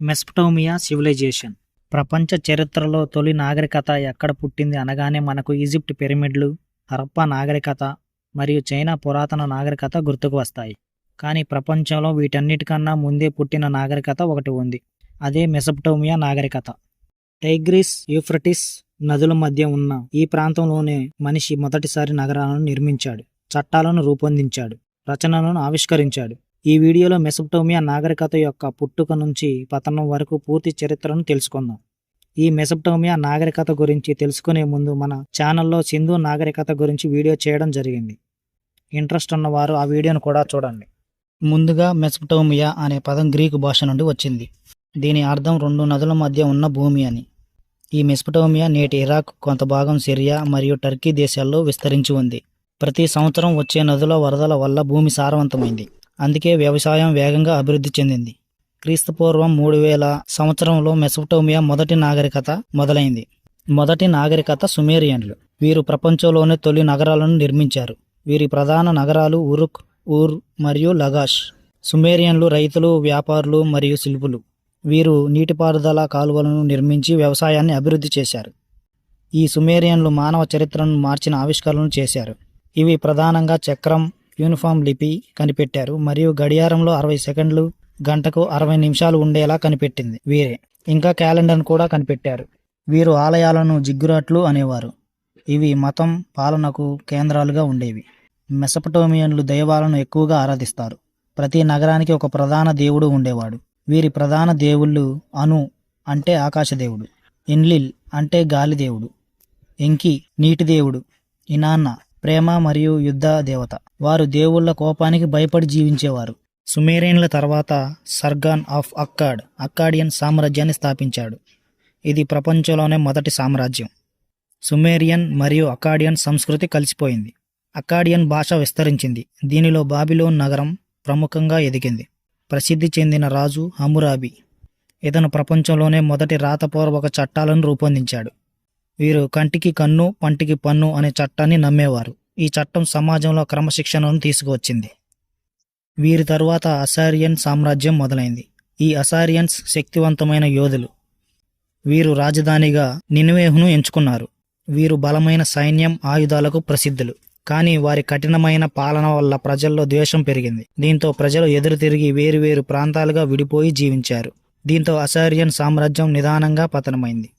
Mesopotamia civilisation ప్రపంచ చరిత్రలో తొలి నాగరికత ఎక్కడ పుట్టింది అనగానే మనకు ఈజిప్ట్ పిరమిడ్లు, హరప్పా నాగరికత మరియు చైనా పురాతన నాగరికత గుర్తుకు వస్తాయి. కానీ ప్రపంచంలో వీటన్నిటికన్నా ముందే పుట్టిన నాగరికత ఒకటి ఉంది. అదే మెసొపొటేమియా నాగరికత. టైగ్రిస్, యూఫ్రటీస్ నదుల మధ్య ఉన్న ఈ ప్రాంతంలోనే మనిషి మొదటిసారి నగరాలను నిర్మించాడు, చట్టాలను రూపొందించాడు, రచనలను ఆవిష్కరించాడు. ఈ వీడియోలో మెసొపొటేమియా నాగరికత యొక్క పుట్టుక నుంచి పతనం వరకు పూర్తి చరిత్రను తెలుసుకుందాం. ఈ మెసొపొటేమియా నాగరికత గురించి తెలుసుకునే ముందు మన ఛానల్లో సింధు నాగరికత గురించి వీడియో చేయడం జరిగింది. ఇంట్రెస్ట్ ఉన్నవారు ఆ వీడియోను కూడా చూడండి. ముందుగా మెసొపొటేమియా అనే పదం గ్రీకు భాష నుండి వచ్చింది. దీని అర్థం 2 నదుల మధ్య ఉన్న భూమి అని. ఈ మెసొపొటేమియా నేటి ఇరాక్, కొంత భాగం సిరియా మరియు టర్కీ దేశాల్లో విస్తరించి ఉంది. ప్రతి సంవత్సరం వచ్చే నదుల వరదల వల్ల భూమి సారవంతమైంది. అందుకే వ్యవసాయం వేగంగా అభివృద్ధి చెందింది. క్రీస్తుపూర్వం 3000 సంవత్సరంలో మెసొపొటేమియా మొదటి నాగరికత మొదలైంది. మొదటి నాగరికత సుమేరియన్లు. వీరు ప్రపంచంలోనే తొలి నగరాలను నిర్మించారు. వీరి ప్రధాన నగరాలు ఉరుక్, ఊర్ మరియు లగాష్. సుమేరియన్లు రైతులు, వ్యాపారులు మరియు శిల్పులు. వీరు నీటిపారుదల కాలువలను నిర్మించి వ్యవసాయాన్ని అభివృద్ధి చేశారు. ఈ సుమేరియన్లు మానవ చరిత్రను మార్చిన ఆవిష్కరణలు చేశారు. ఇవి ప్రధానంగా చక్రం, యూనిఫామ్ లిపి కనిపెట్టారు మరియు గడియారంలో 60 సెకండ్లు, గంటకు 60 నిమిషాలు ఉండేలా కనిపెట్టింది వీరే. ఇంకా క్యాలెండర్ను కూడా కనిపెట్టారు. వీరు ఆలయాలను జిగ్గురాట్లు అనేవారు. ఇవి మతం, పాలనకు కేంద్రాలుగా ఉండేవి. మెసొపొటేమియన్లు దైవాలను ఎక్కువగా ఆరాధిస్తారు. ప్రతి నగరానికి ఒక ప్రధాన దేవుడు ఉండేవాడు. వీరి ప్రధాన దేవుళ్ళు అను అంటే ఆకాశదేవుడు, ఎన్లిల్ అంటే గాలి దేవుడు, ఎంకి నీటి దేవుడు, ఇనాన్న ప్రేమ మరియు యుద్ధ దేవత. వారు దేవుళ్ల కోపానికి భయపడి జీవించేవారు. సుమేరియన్ల తర్వాత సర్గాన్ ఆఫ్ అక్కాడియన్ సామ్రాజ్యాన్ని స్థాపించాడు. ఇది ప్రపంచంలోనే మొదటి సామ్రాజ్యం. సుమేరియన్ మరియు అక్కాడియన్ సంస్కృతి కలిసిపోయింది. అక్కాడియన్ భాష విస్తరించింది. దీనిలో బాబిలోన్ నగరం ప్రముఖంగా ఎదిగింది. ప్రసిద్ధి చెందిన రాజు హమ్మురాబి. ఇతను ప్రపంచంలోనే మొదటి రాతపూర్వక చట్టాలను రూపొందించాడు. వీరు కంటికి కన్ను, పంటికి పన్ను అనే చట్టాన్ని నమ్మేవారు. ఈ చట్టం సమాజంలో క్రమశిక్షణను తీసుకువచ్చింది. వీరి తరువాత అసారియన్ సామ్రాజ్యం మొదలైంది. ఈ అసారియన్స్ శక్తివంతమైన యోధులు. వీరు రాజధానిగా నినివేను ఎంచుకున్నారు. వీరు బలమైన సైన్యం, ఆయుధాలకు ప్రసిద్ధులు. కానీ వారి కఠినమైన పాలన వల్ల ప్రజల్లో ద్వేషం పెరిగింది. దీంతో ప్రజలు ఎదురు తిరిగి వేరువేరు ప్రాంతాలుగా విడిపోయి జీవించారు. దీంతో అసారియన్ సామ్రాజ్యం నిదానంగా పతనమైంది.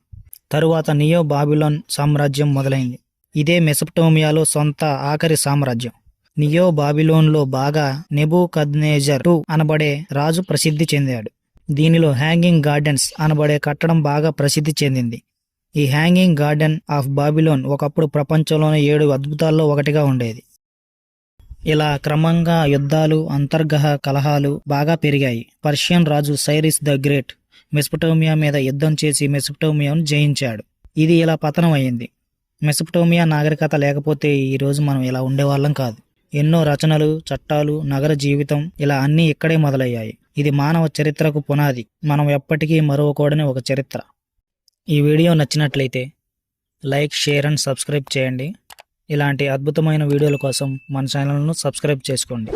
తరువాత నియో బాబిలోన్ సామ్రాజ్యం మొదలైంది. ఇదే మెసొపొటేమియాలో సొంత ఆఖరి సామ్రాజ్యం. నియో బాబిలోన్లో బాగా నెబుకద్నెజర్ II అనబడే రాజు ప్రసిద్ధి చెందాడు. దీనిలో హ్యాంగింగ్ గార్డెన్స్ అనబడే కట్టడం బాగా ప్రసిద్ధి చెందింది. ఈ హ్యాంగింగ్ గార్డెన్ ఆఫ్ బాబిలోన్ ఒకప్పుడు ప్రపంచంలోని 7 అద్భుతాల్లో ఒకటిగా ఉండేది. ఇలా క్రమంగా యుద్ధాలు, అంతర్గత కలహాలు బాగా పెరిగాయి. పర్షియన్ రాజు సైరిస్ ద గ్రేట్ మెసొపొటేమియా మీద యుద్ధం చేసి మెసొపొటేమియాను జయించాడు. ఇది ఇలా పతనం అయ్యింది. మెసొపొటేమియా నాగరికత లేకపోతే ఈరోజు మనం ఇలా ఉండేవాళ్ళం కాదు. ఎన్నో రచనలు, చట్టాలు, నగర జీవితం ఇలా అన్నీ ఇక్కడే మొదలయ్యాయి. ఇది మానవ చరిత్రకు పునాది. మనం ఎప్పటికీ మరువకూడని ఒక చరిత్ర. ఈ వీడియో నచ్చినట్లయితే లైక్, షేర్ అండ్ సబ్స్క్రైబ్ చేయండి. ఇలాంటి అద్భుతమైన వీడియోల కోసం మన ఛానల్ను సబ్స్క్రైబ్ చేసుకోండి.